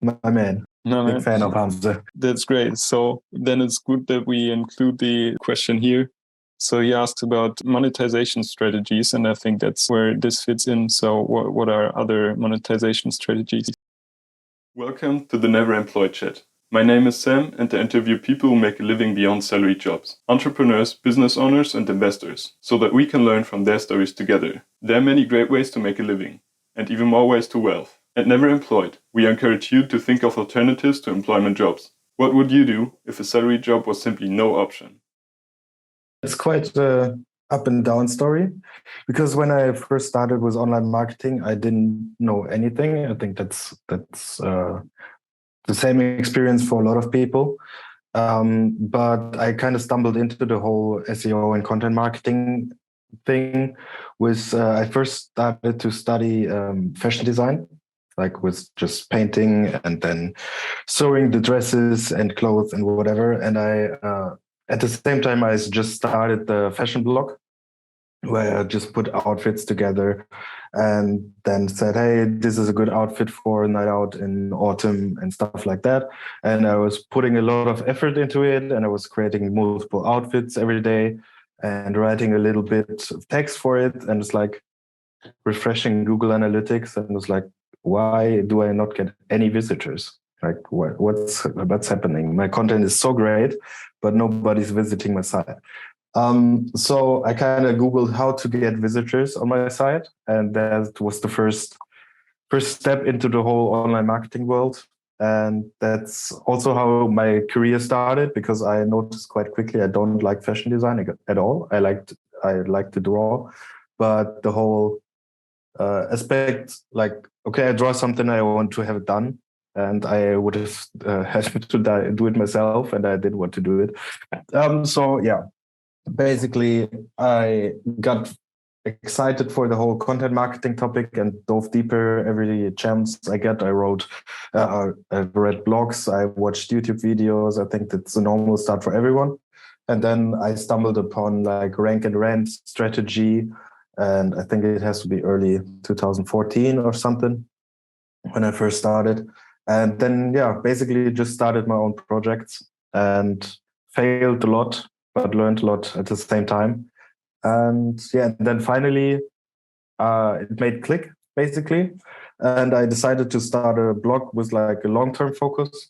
My man. No, Big fan of Hamza. That's great. So then it's good that we include the question here. So he asked about monetization strategies, and I think that's where this fits in. So what are other monetization strategies? Welcome to the Never Employed Chat. My name is Sam, and I interview people who make a living beyond salary jobs, entrepreneurs, business owners, and investors, so that we can learn from their stories together. There are many great ways to make a living, and even more ways to wealth. At Never Employed, we encourage you to think of alternatives to employment jobs. What would you do if a salary job was simply no option? It's quite an up and down story, because when I first started with online marketing, I didn't know anything. I think that's the same experience for a lot of people. But I kind of stumbled into the whole SEO and content marketing thing. I first started to study fashion design, like with just painting and then sewing the dresses and clothes and whatever. And at the same time, I just started the fashion blog, where I just put outfits together and then said, hey, this is a good outfit for a night out in autumn and stuff like that. And I was putting a lot of effort into it, and I was creating multiple outfits every day and writing a little bit of text for it. And it's like refreshing Google Analytics, and it's like, why do I not get any visitors? Like, what's happening? My content is so great, but nobody's visiting my site. So I kind of Googled how to get visitors on my site, and that was the first step into the whole online marketing world. And that's also how my career started, because I noticed quite quickly I don't like fashion design at all. I like to draw, but the whole aspect, like, okay, I draw something, I want to have it done, and I would have had to do it myself, and I didn't want to do it. So yeah. Basically, I got excited for the whole content marketing topic and dove deeper every chance I get. I read blogs, I watched YouTube videos. I think that's a normal start for everyone. And then I stumbled upon like rank and rent strategy. And I think it has to be early 2014 or something when I first started. And then, yeah, basically just started my own projects and failed a lot, but learned a lot at the same time. And yeah, then finally it made click, basically. And I decided to start a blog with like a long-term focus,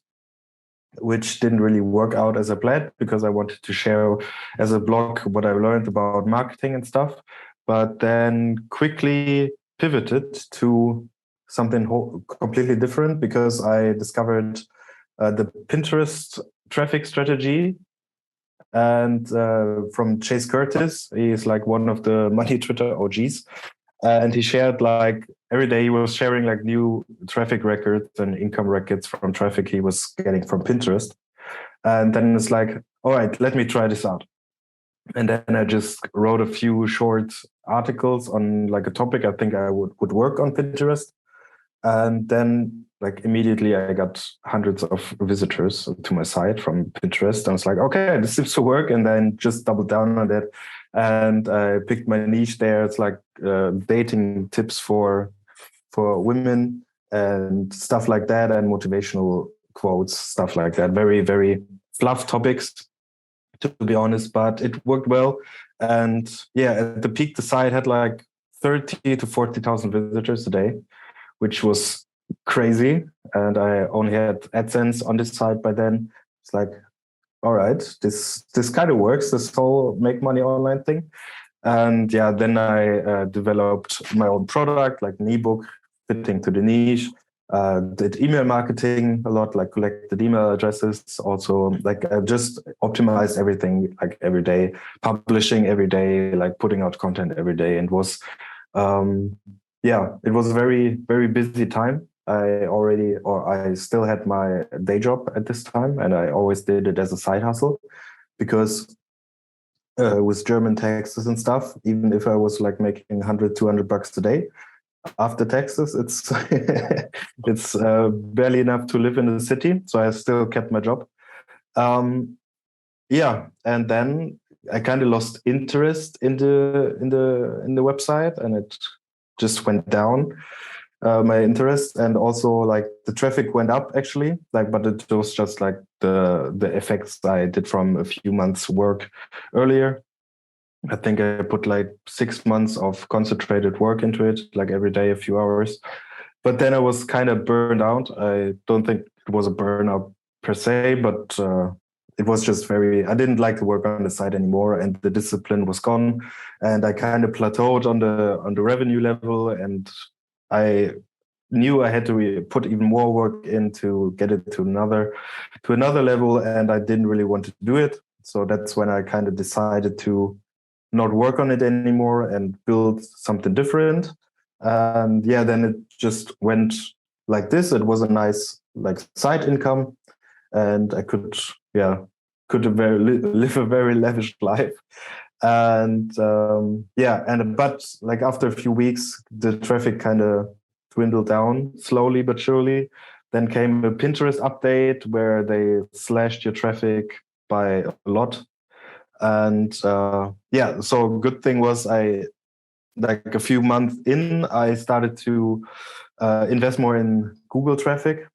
which didn't really work out as I planned, because I wanted to share as a blog what I learned about marketing and stuff. But then quickly pivoted to something completely different, because I discovered the Pinterest traffic strategy. And from Chase Curtis, he's like one of the money Twitter OGs. And he shared like every day he was sharing like new traffic records and income records from traffic he was getting from Pinterest. And then it's like, all right, let me try this out. And then I just wrote a few short articles on like a topic I think I would work on Pinterest. And then like immediately I got hundreds of visitors to my site from Pinterest. I was like, okay, this seems to work. And then just doubled down on that. And I picked my niche there. It's like dating tips for women and stuff like that, and motivational quotes, stuff like that. Very, very fluff topics, to be honest, but it worked well. And yeah, at the peak, the site had like 30 to 40,000 visitors a day, which was crazy. And I only had Adsense on this site by then. It's like, all right, this kind of works, this whole make money online thing. And yeah, then I developed my own product, like an ebook fitting to the niche. Did email marketing a lot, like collected email addresses. Also, like I just optimized everything, like every day, publishing every day, like putting out content every day. And was, it was a very, very busy time. I still had my day job at this time, and I always did it as a side hustle, because with German taxes and stuff, even if I was like making 100, 200 bucks a day, after taxes, it's it's barely enough to live in the city. So I still kept my job. And then I kind of lost interest in the website, and it just went down. my interest, and also like the traffic went up actually, like, but it was just like the effects I did from a few months work earlier. I think I put like 6 months of concentrated work into it, like every day a few hours. But then I was kind of burned out. I don't think it was a burnout per se, but it was just I didn't like to work on the site anymore, and the discipline was gone, and I kind of plateaued on the revenue level, and I knew I had to put even more work in to get it to another level, and I didn't really want to do it. So that's when I kind of decided to not work on it anymore and build something different. And yeah, then it just went like this. It was a nice like side income, and I could live a very lavish life. And but like after a few weeks, the traffic kind of dwindled down slowly but surely. Then came a Pinterest update where they slashed your traffic by a lot. And so good thing was I, like a few months in, I started to invest more in Google traffic.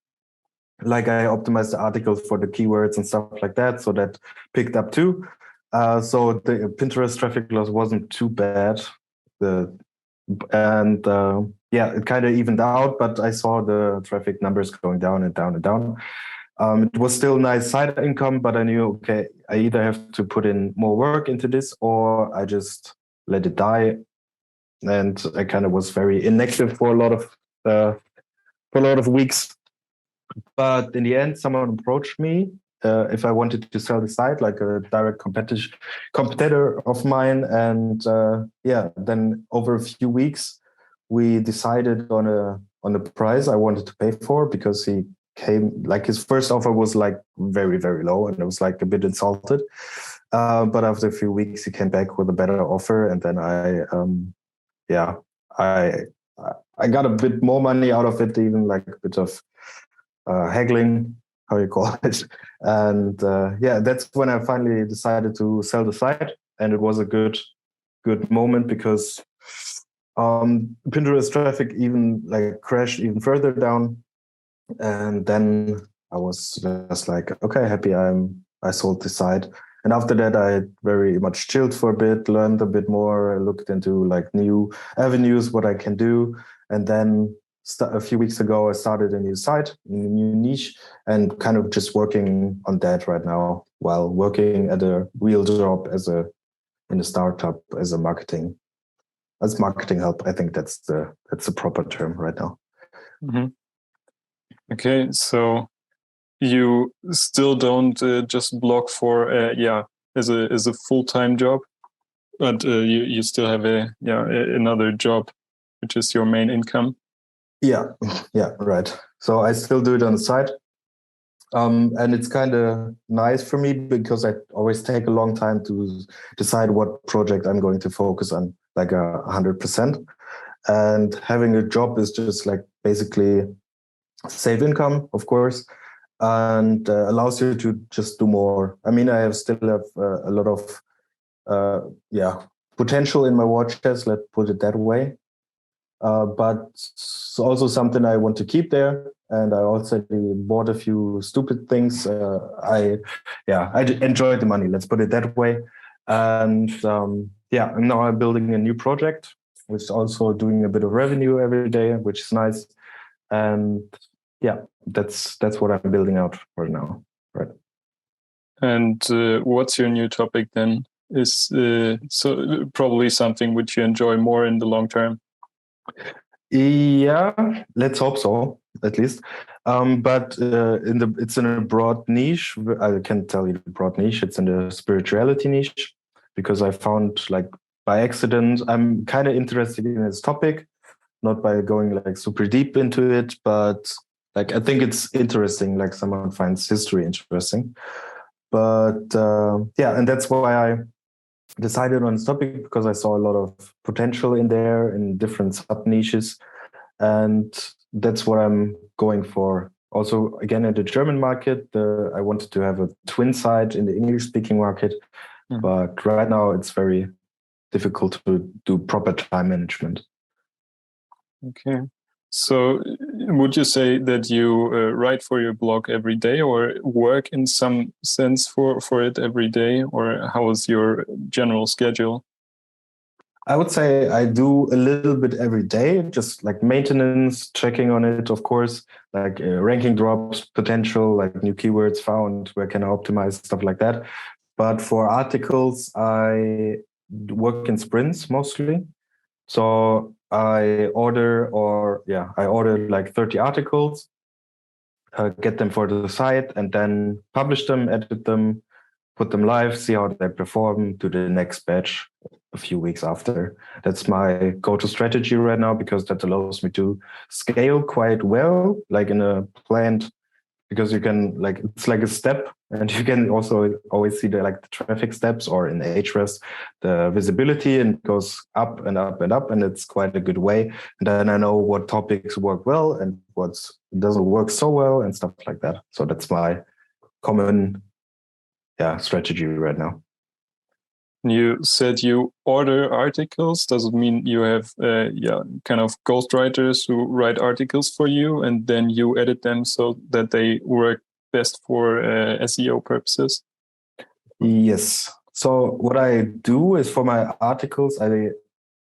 Like I optimized the articles for the keywords and stuff like that, so that picked up too. So the Pinterest traffic loss wasn't too bad. It kind of evened out, but I saw the traffic numbers going down and down and down. It was still nice side income, but I knew, okay, I either have to put in more work into this or I just let it die. And I kind of was very inactive for a lot of weeks. But in the end, someone approached me if I wanted to sell the site, like a direct competitor of mine. And then over a few weeks, we decided on a price I wanted to pay for, because he came, like his first offer was like very, very low, and I was like a bit insulted. But after a few weeks, he came back with a better offer, and then I got a bit more money out of it, even like a bit of haggling, how you call it. And that's when I finally decided to sell the site, and it was a good moment, because Pinterest traffic even like crashed even further down. And then I was just like, okay, happy I sold the site. And after that, I very much chilled for a bit, learned a bit more, looked into like new avenues, what I can do. And then a few weeks ago, I started a new site, a new niche, and kind of just working on that right now while working at a real job in a startup as marketing help. I think that's the proper term right now. Mm-hmm. Okay, so you still don't just blog for as a full-time job, but you still have another job, which is your main income. Yeah, right. So I still do it on the side. And it's kind of nice for me, because I always take a long time to decide what project I'm going to focus on, like 100%. And having a job is just like basically save income, of course, and allows you to just do more. I mean, still have a lot of potential in my war chest, let's put it that way. But it's also something I want to keep there. And I also bought a few stupid things. I enjoyed the money, let's put it that way. And and now I'm building a new project, which is also doing a bit of revenue every day, which is nice. And that's what I'm building out right now. Right. And what's your new topic then? Is so probably something which you enjoy more in the long term. Yeah, let's hope so, at least. But it's in a broad niche. I can't tell you the broad niche. It's in the spirituality niche, because I found, like, by accident, I'm kind of interested in this topic, not by going like super deep into it, but like I think it's interesting. Like someone finds history interesting, but and that's why I decided on this topic, because I saw a lot of potential in there in different sub niches, and that's what I'm going for. Also, again, in the German market, I wanted to have a twin site in the English-speaking market, but right now it's very difficult to do proper time management. Okay. So would you say that you write for your blog every day or work in some sense for it every day, or how is your general schedule? I would say I do a little bit every day, just like maintenance, checking on it, of course, like ranking drops, potential, like new keywords found, where can I optimize, stuff like that. But for articles, I work in sprints mostly. So I order like 30 articles, get them for the site, and then publish them, edit them, put them live, see how they perform to the next batch a few weeks after. That's my go-to strategy right now because that allows me to scale quite well, like in a planned, because you can like it's like a step, and you can also always see the traffic steps, or in Ahrefs the visibility, and it goes up and up and up, and it's quite a good way. And then I know what topics work well and what doesn't work so well and stuff like that. So that's my common strategy right now. You said you order articles. Does it mean you have kind of ghostwriters who write articles for you and then you edit them so that they work best for SEO purposes? Yes. So what I do is for my articles, I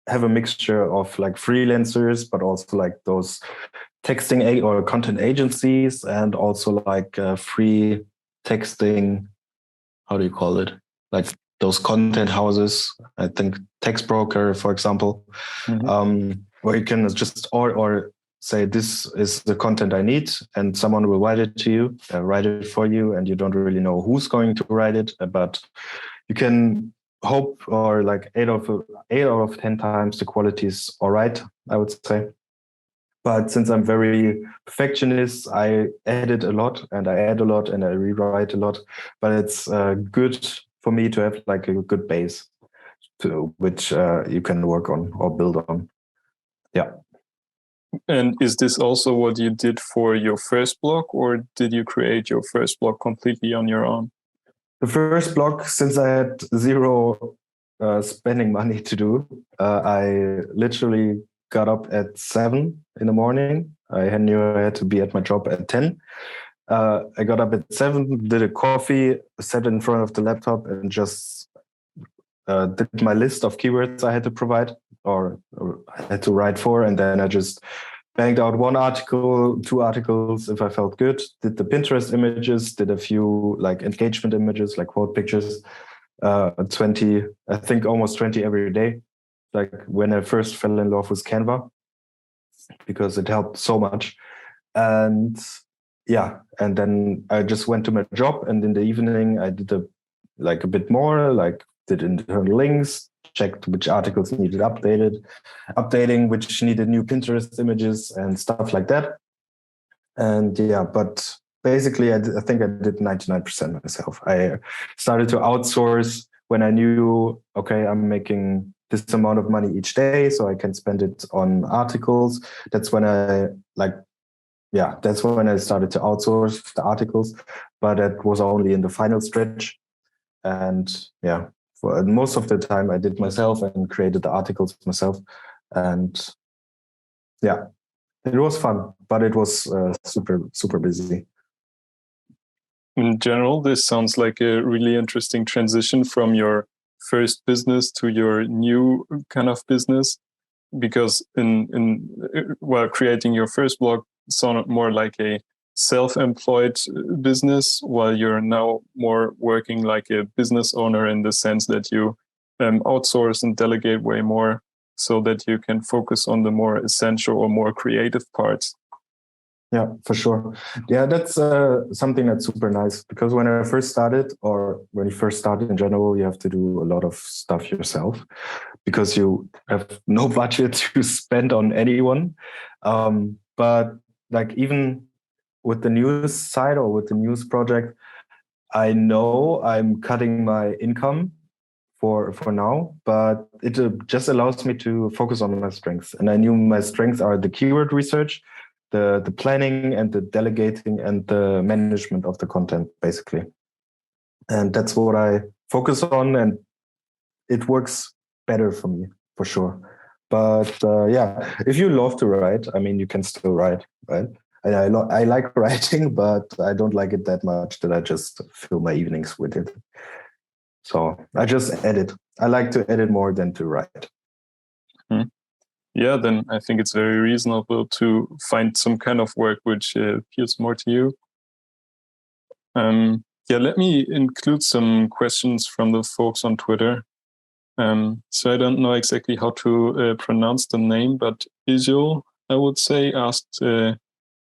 have a mixture of like freelancers, but also like those texting or content agencies, and also like free texting. How do you call it? Like those content houses. I think Text Broker, for example, where you can just or say this is the content I need, and someone will write it to you, write it for you, and you don't really know who's going to write it, but you can hope, or like 8 out of 10 times the quality is all right, I would say. But since I'm very perfectionist, I edit a lot and I add a lot and I rewrite a lot. But it's good for me to have like a good base to which you can work on or build on. Yeah. And is this also what you did for your first blog, or did you create your first blog completely on your own? The first blog, since I had zero spending money to do, I literally got up at 7 in the morning. I knew I had to be at my job at 10. I got up at 7, did a coffee, sat in front of the laptop, and just did my list of keywords I had to provide or I had to write for. And then I just banged out 1 article, 2 articles if I felt good, did the Pinterest images, did a few like engagement images, like quote pictures, 20, I think almost 20 every day. Like when I first fell in love with Canva, because it helped so much. And and then I just went to my job, and in the evening I did a bit more, like did internal links, checked which articles needed updating, which needed new Pinterest images and stuff like that. And but basically I think I did 99% myself. I started to outsource when I knew, okay, I'm making this amount of money each day, so I can spend it on articles. That's when that's when I started to outsource the articles, but it was only in the final stretch. And for most of the time I did myself and created the articles myself. And it was fun, but it was super, super busy. In general, this sounds like a really interesting transition from your first business to your new kind of business, because while creating your first blog sounded more like a self-employed business, while you're now more working like a business owner, in the sense that you outsource and delegate way more so that you can focus on the more essential or more creative parts. Yeah, for sure. Yeah, that's something that's super nice, because when I first started, or when you first started in general, you have to do a lot of stuff yourself because you have no budget to spend on anyone. But like even with the news side or with the news project, I know I'm cutting my income for now, but it just allows me to focus on my strengths. And I knew my strengths are the keyword research, the planning and the delegating and the management of the content, basically. And that's what I focus on, and it works better for me, for sure. But yeah, if you love to write, I mean, you can still write, right? And I like writing, but I don't like it that much that I just fill my evenings with it. So I just edit. I like to edit more than to write. Yeah, then I think it's very reasonable to find some kind of work which appeals more to you. Yeah, let me include some questions from the folks on Twitter. So I don't know exactly how to pronounce the name, but Isil, I would say, asked how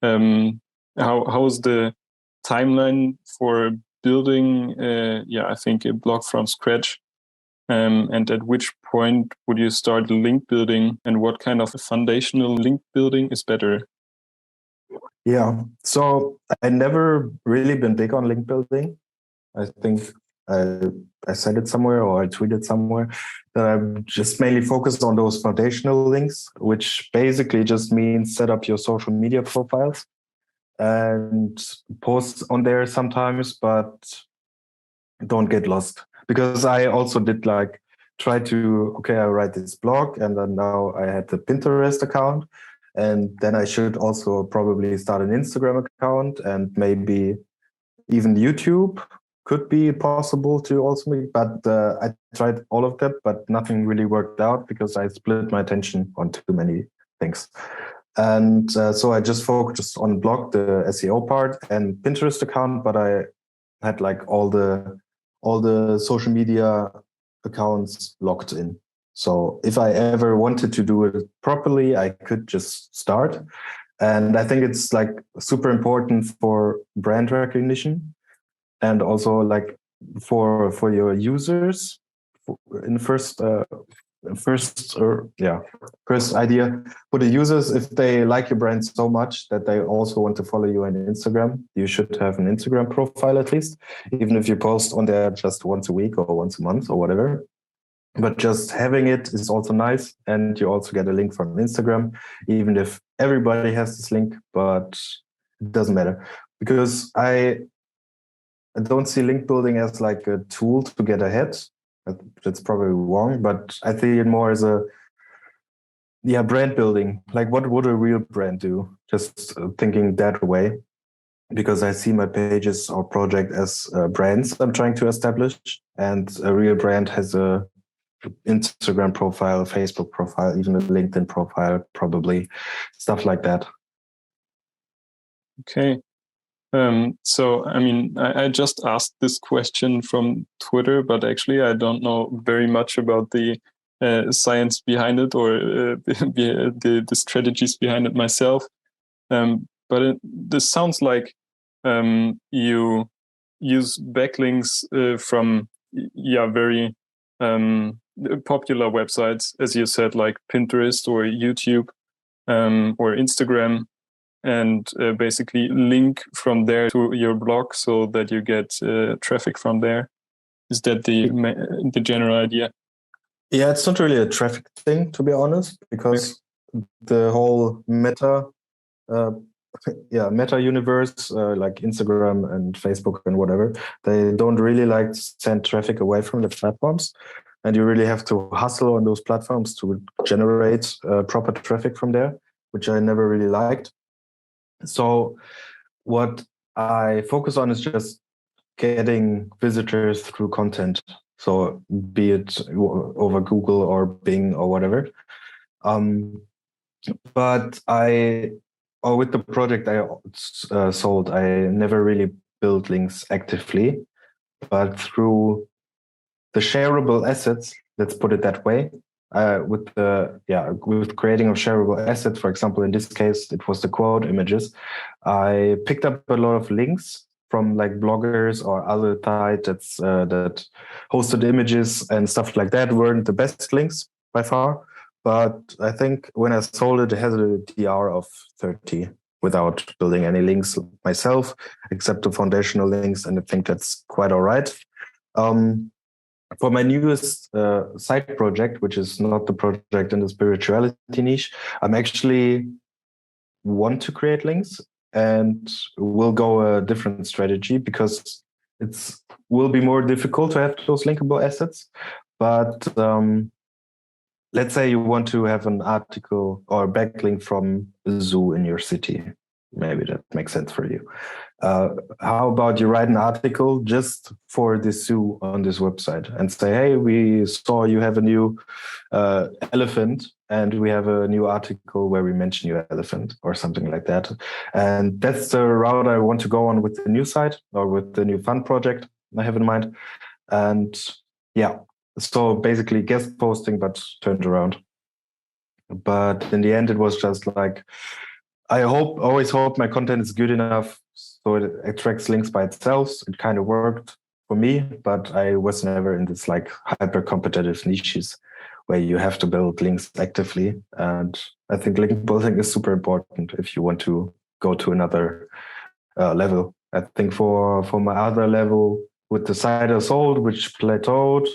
is the timeline for building, I think a blog from scratch, and at which point would you start link building, and what kind of foundational link building is better? Yeah, so I never really been big on link building. I think I said it somewhere or I tweeted somewhere that I'm just mainly focused on those foundational links, which basically just means set up your social media profiles and post on there sometimes, but don't get lost. Because I also did like try to, okay, I write this blog and then now I had the Pinterest account. And then I should also probably start an Instagram account and maybe even YouTube could be possible to also make. But I tried all of that, but nothing really worked out because I split my attention on too many things. And so I just focused on blog, the SEO part, and Pinterest account, but I had like all the social media accounts locked in. So if I ever wanted to do it properly, I could just start. And I think it's like super important for brand recognition and also like for your users in first idea for the users. If they like your brand so much that they also want to follow you on Instagram, you should have an Instagram profile at least, even if you post on there just once a week or once a month or whatever. But just having it is also nice, and you also get a link from Instagram, even if everybody has this link, but it doesn't matter because I don't see link building as like a tool to get ahead. That's probably wrong, but I see it more as a brand building. Like what would a real brand do? Just thinking that way, because I see my pages or project as brands I'm trying to establish, and a real brand has a Instagram profile, Facebook profile, even a LinkedIn profile, probably stuff like that. Okay. So, I mean, I just asked this question from Twitter, but actually I don't know very much about the science behind it or the strategies behind it myself. But this sounds like you use backlinks from very popular websites, as you said, like Pinterest or YouTube or Instagram, and basically link from there to your blog so that you get traffic from there. Is that the general idea? Yeah, it's not really a traffic thing, to be honest, because the whole meta universe, like Instagram and Facebook and whatever, they don't really like to send traffic away from the platforms. And you really have to hustle on those platforms to generate proper traffic from there, which I never really liked. So what I focus on is just getting visitors through content. So be it over Google or Bing or whatever. But with the project I sold, I never really built links actively, but through the shareable assets, let's put it that way, with creating a shareable asset, for example, in this case, it was the quote images. I picked up a lot of links from like bloggers or other sites that hosted images and stuff like that. Weren't the best links by far, but I think when I sold it, it has a DR of 30 without building any links myself, except the foundational links, and I think that's quite all right. For my newest side project, which is not the project in the spirituality niche, I'm actually want to create links, and we'll go a different strategy because will be more difficult to have those linkable assets. But let's say you want to have an article or a backlink from a zoo in your city. Maybe that makes sense for you. How about you write an article just for this zoo on this website and say, hey, we saw you have a new elephant and we have a new article where we mention your elephant or something like that. And that's the route I want to go on with the new site or with the new fund project I have in mind. And yeah, so basically guest posting, but turned around. But in the end, it was just like, always hope my content is good enough so it attracts links by itself. It kind of worked for me, but I was never in this like hyper competitive niches where you have to build links actively. And I think link building is super important if you want to go to another level. I think for my other level with the site I sold, which plateaued,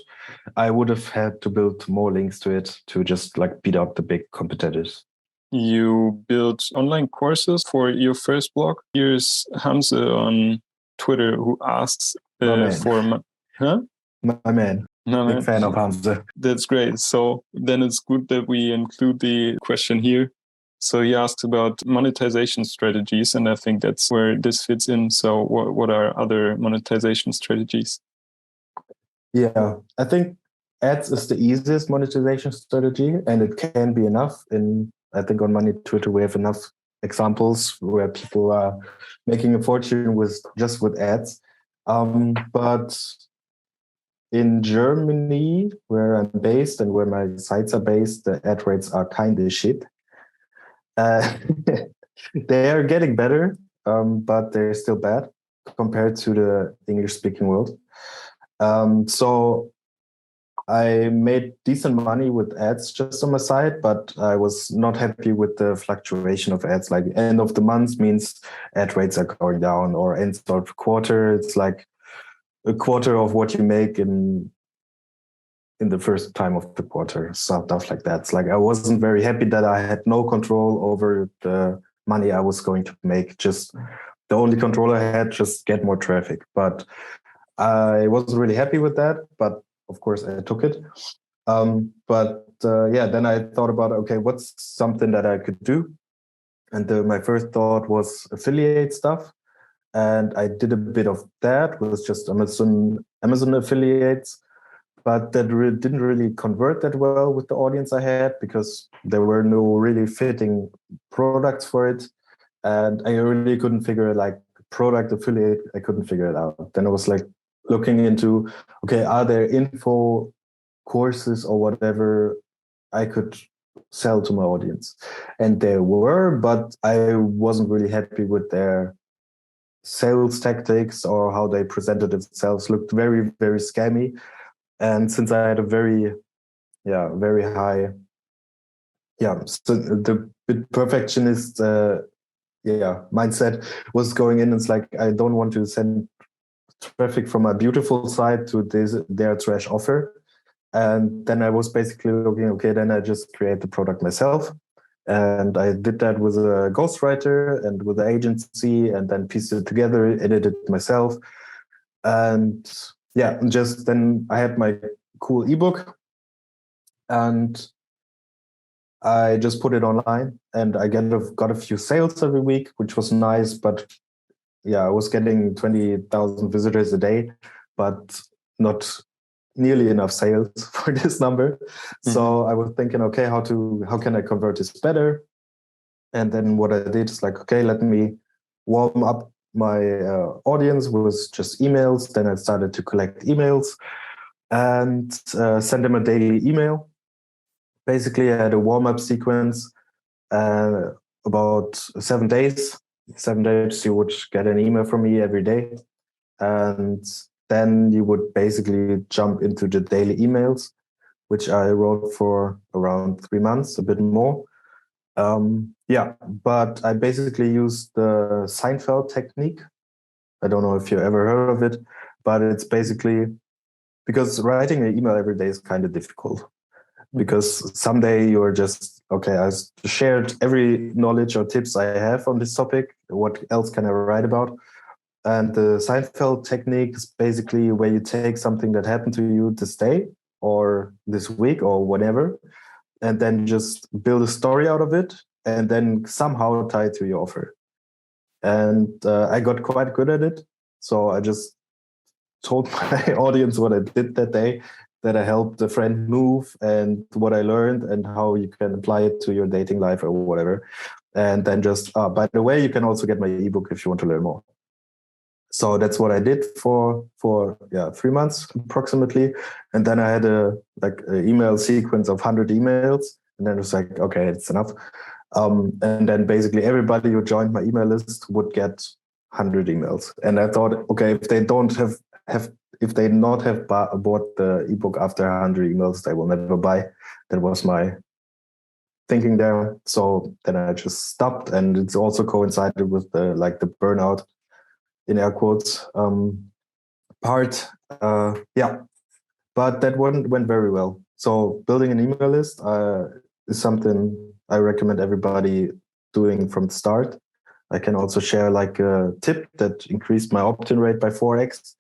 I would have had to build more links to it to just like beat up the big competitors. You built online courses for your first blog. Here's Hamze on Twitter who asks for huh? My man. No, big fan of Hamze. That's great. So then it's good that we include the question here. So he asks about monetization strategies, and I think that's where this fits in. So what are other monetization strategies? Yeah, I think ads is the easiest monetization strategy, and it can be enough. I think on Money Twitter we have enough examples where people are making a fortune with ads. But in Germany, where I'm based and where my sites are based, the ad rates are kind of shit. They are getting better, but they're still bad compared to the English-speaking world. So I made decent money with ads just on my side, but I was not happy with the fluctuation of ads. Like end of the month means ad rates are going down, or end of quarter, it's like a quarter of what you make in the first time of the quarter, stuff like that. It's like I wasn't very happy that I had no control over the money I was going to make. Just the only control I had, just get more traffic. But I wasn't really happy with that. But of course, I took it. Then I thought about, okay, what's something that I could do? And my first thought was affiliate stuff. And I did a bit of that with just Amazon affiliates. But that didn't really convert that well with the audience I had because there were no really fitting products for it. And I really couldn't figure like product affiliate. I couldn't figure it out. Then I was like looking into, okay, are there info courses or whatever I could sell to my audience? And there were, but I wasn't really happy with their sales tactics or how they presented themselves. Looked very, very scammy. And since I had a very high, so the perfectionist, mindset was going in. It's like, I don't want to send traffic from a beautiful site to their trash offer. And then I was basically looking, okay, then I just create the product myself. And I did that with a ghostwriter and with the agency, and then pieced it together, edited it myself. And just then I had my cool ebook and I just put it online, and I got a few sales every week, which was nice. But I was getting 20,000 visitors a day, but not nearly enough sales for this number. Mm-hmm. So I was thinking, okay, how can I convert this better? And then what I did is like, okay, let me warm up my audience with just emails. Then I started to collect emails and send them a daily email. Basically, I had a warm-up sequence about 7 days. 7 days, you would get an email from me every day. And then you would basically jump into the daily emails, which I wrote for around 3 months, a bit more. But I basically used the Seinfeld technique. I don't know if you ever heard of it, but it's basically because writing an email every day is kind of difficult. Because someday you're just, okay, I shared every knowledge or tips I have on this topic. What else can I write about? And the Seinfeld technique is basically where you take something that happened to you this day or this week or whatever, and then just build a story out of it, and then somehow tie it to your offer. And I got quite good at it. So I just told my audience what I did that day, that I helped a friend move and what I learned and how you can apply it to your dating life or whatever. And then just, by the way, you can also get my ebook if you want to learn more. So that's what I did for 3 months approximately. And then I had an email sequence of 100 emails. And then it was like, okay, it's enough. And then basically everybody who joined my email list would get 100 emails. And I thought, okay, if they don't have if they not have bought the ebook after 100 emails, they will never buy. That was my thinking there. So then I just stopped, and it's also coincided with the burnout, in air quotes, part. But that went very well. So building an email list is something I recommend everybody doing from the start. I can also share a tip that increased my opt-in rate by 4x,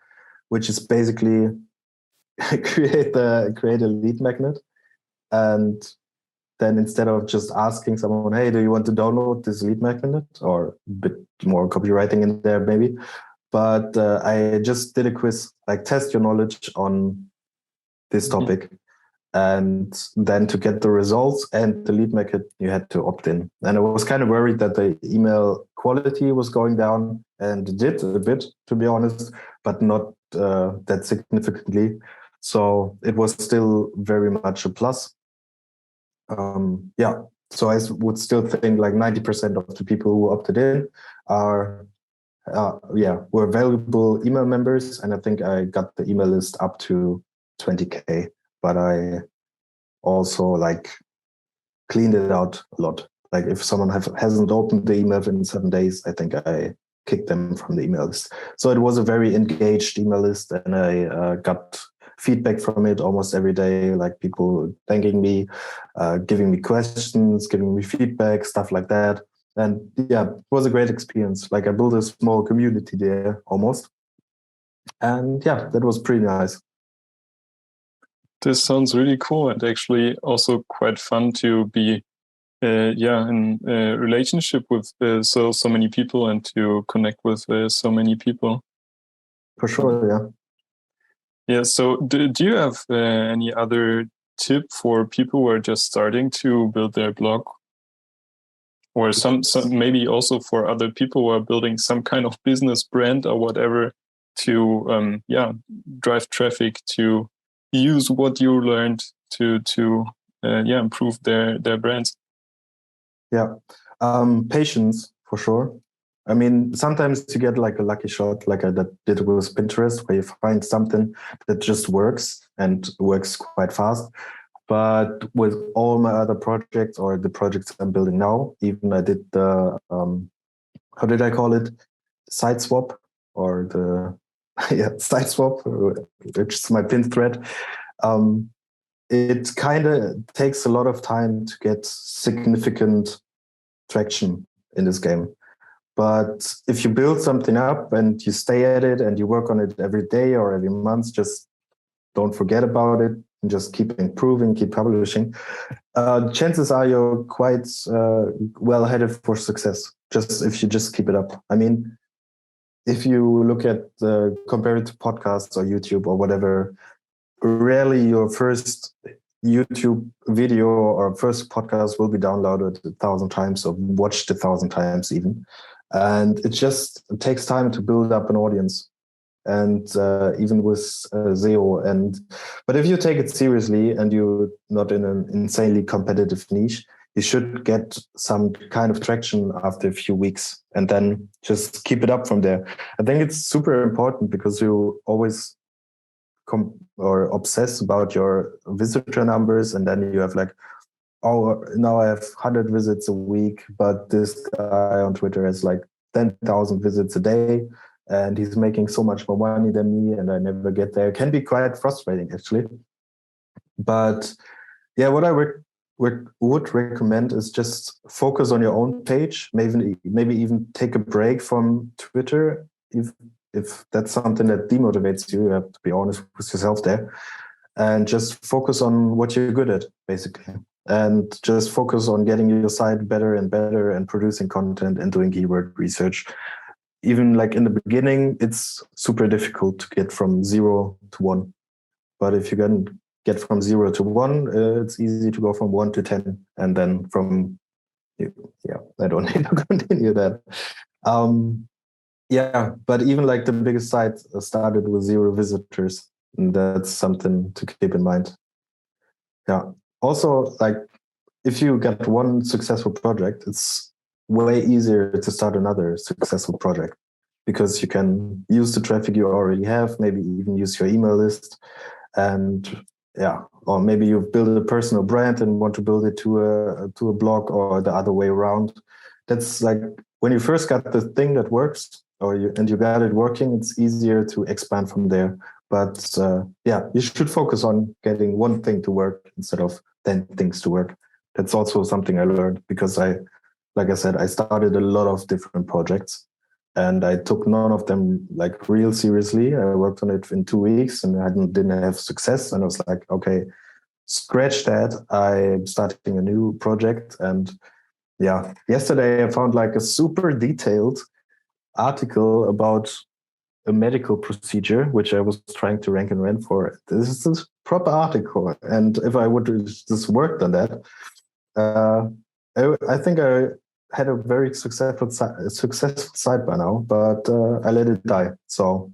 which is basically create a lead magnet. And then instead of just asking someone, hey, do you want to download this lead magnet? Or a bit more copywriting in there maybe. But I just did a quiz, test your knowledge on this topic. And then to get the results and the lead magnet, you had to opt in. And I was kind of worried that the email quality was going down, and it did a bit, to be honest, but not that significantly. So it was still very much a plus. So I would still think 90% of the people who opted in were valuable email members. And I think I got the email list up to 20K, but I also cleaned it out a lot. If someone hasn't opened the email in 7 days, I think I kicked them from the email list. So it was a very engaged email list, and I got feedback from it almost every day, people thanking me, giving me questions, giving me feedback, stuff like that. And yeah, it was a great experience. I built a small community there almost. And yeah, that was pretty nice. This sounds really cool, and actually also quite fun to be in a relationship with so many people and to connect with so many people. For sure, yeah. Yeah, so do you have any other tip for people who are just starting to build their blog? Or some maybe also for other people who are building some kind of business brand or whatever to drive traffic, to use what you learned to improve their brands? Yeah, patience for sure. I mean, sometimes you get a lucky shot, like I did with Pinterest, where you find something that just works and works quite fast. But with all my other projects, or the projects I'm building now, even I did the how did I call it? Side swap, or the side swap, which is my pin thread. It kind of takes a lot of time to get significant traction in this game. But if you build something up and you stay at it and you work on it every day or every month, just don't forget about it and just keep improving, keep publishing. Chances are you're quite well headed for success. Just if you just keep it up. I mean, if you look at compare it to podcasts or YouTube or whatever, rarely your first YouTube video or first podcast will be downloaded 1,000 times or watched 1,000 times even. And it takes time to build up an audience. And even with SEO. But if you take it seriously and you're not in an insanely competitive niche, you should get some kind of traction after a few weeks, and then just keep it up from there. I think it's super important because you always obsess about your visitor numbers, and then you have now I have 100 visits a week, but this guy on Twitter has 10,000 visits a day, and he's making so much more money than me, and I never get there. It can be quite frustrating, actually. But yeah, what I would recommend is just focus on your own page. Maybe even take a break from Twitter if that's something that demotivates you. You have to be honest with yourself there, and just focus on what you're good at, basically. and just focus on getting your site better and better and producing content and doing keyword research. Even like in the beginning, it's super difficult to get from 0 to 1. But if you can get from 0 to 1, it's easy to go from 1 to 10. And then from, I don't need to continue that. But even like the biggest site started with 0 visitors. And that's something to keep in mind. Yeah. Also, like if you get one successful project, it's way easier to start another successful project because you can use the traffic you already have, maybe even use your email list. And or maybe you've built a personal brand and want to build it to a blog or the other way around. That's like when you first got the thing that works you got it working, it's easier to expand from there. But you should focus on getting one thing to work instead of 10 things to work. That's also something I learned because like I said, I started a lot of different projects and I took none of them like real seriously. I worked on it in 2 weeks and I didn't have success. And I was like, okay, scratch that. I'm starting a new project. And yesterday I found like a super detailed article about a medical procedure, which I was trying to rank and rent for. This is a proper article. And if I would have just worked on that, I think I had a very successful site by now, but I let it die. So,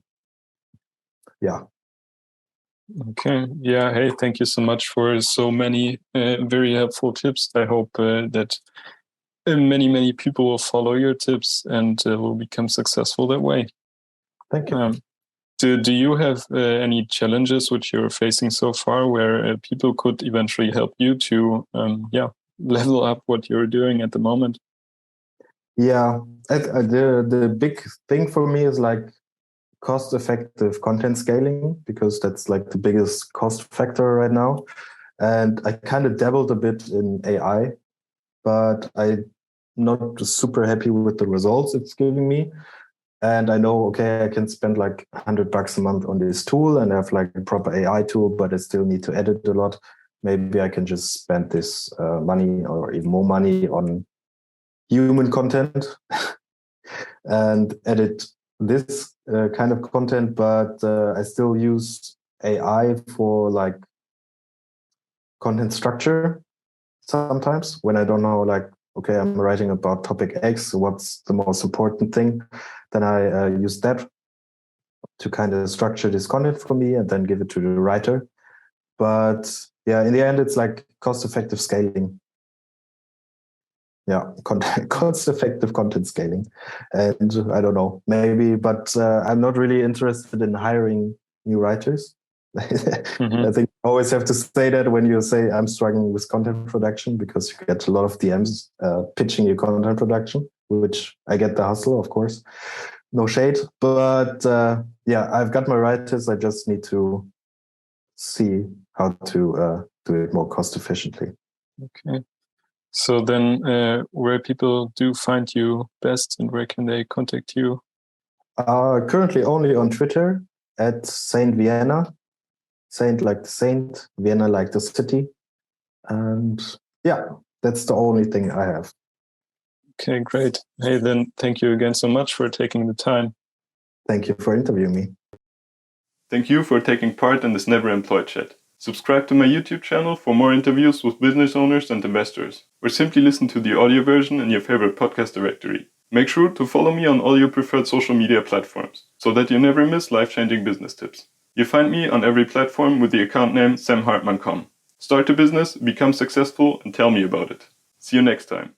yeah. Okay. Yeah. Hey, thank you so much for so many very helpful tips. I hope that many people will follow your tips and will become successful that way. Thank you. Do you have any challenges which you're facing so far where people could eventually help you to level up what you're doing at the moment? Yeah, the big thing for me is like cost-effective content scaling, because that's like the biggest cost factor right now. And I kind of dabbled a bit in AI, but I'm not super happy with the results it's giving me. And I know, okay, I can spend like $100 a month on this tool and have like a proper AI tool, but I still need to edit a lot. Maybe I can just spend this money or even more money on human content and edit this kind of content. But I still use AI for like content structure sometimes when I don't know, like, okay, I'm writing about topic X, what's the most important thing? Then I use that to kind of structure this content for me and then give it to the writer. But in the end, it's like cost-effective scaling. Yeah, cost-effective content scaling. And I don't know, maybe, but I'm not really interested in hiring new writers. Mm-hmm. I think you always have to say that when you say I'm struggling with content production, because you get a lot of DMs pitching your content production, which I get the hustle, of course. No shade, but I've got my writers. I just need to see how to do it more cost efficiently. Okay. So then where people do find you best and where can they contact you? Currently only on Twitter at Saint Vienna. Saint like the saint, Vienna like the city. And that's the only thing I have. Okay, great. Hey, then thank you again so much for taking the time. Thank you for interviewing me. Thank you for taking part in this Never Employed chat. Subscribe to my YouTube channel for more interviews with business owners and investors, or simply listen to the audio version in your favorite podcast directory. Make sure to follow me on all your preferred social media platforms, so that you never miss life-changing business tips. You find me on every platform with the account name samhartmann.com. Start a business, become successful, and tell me about it. See you next time.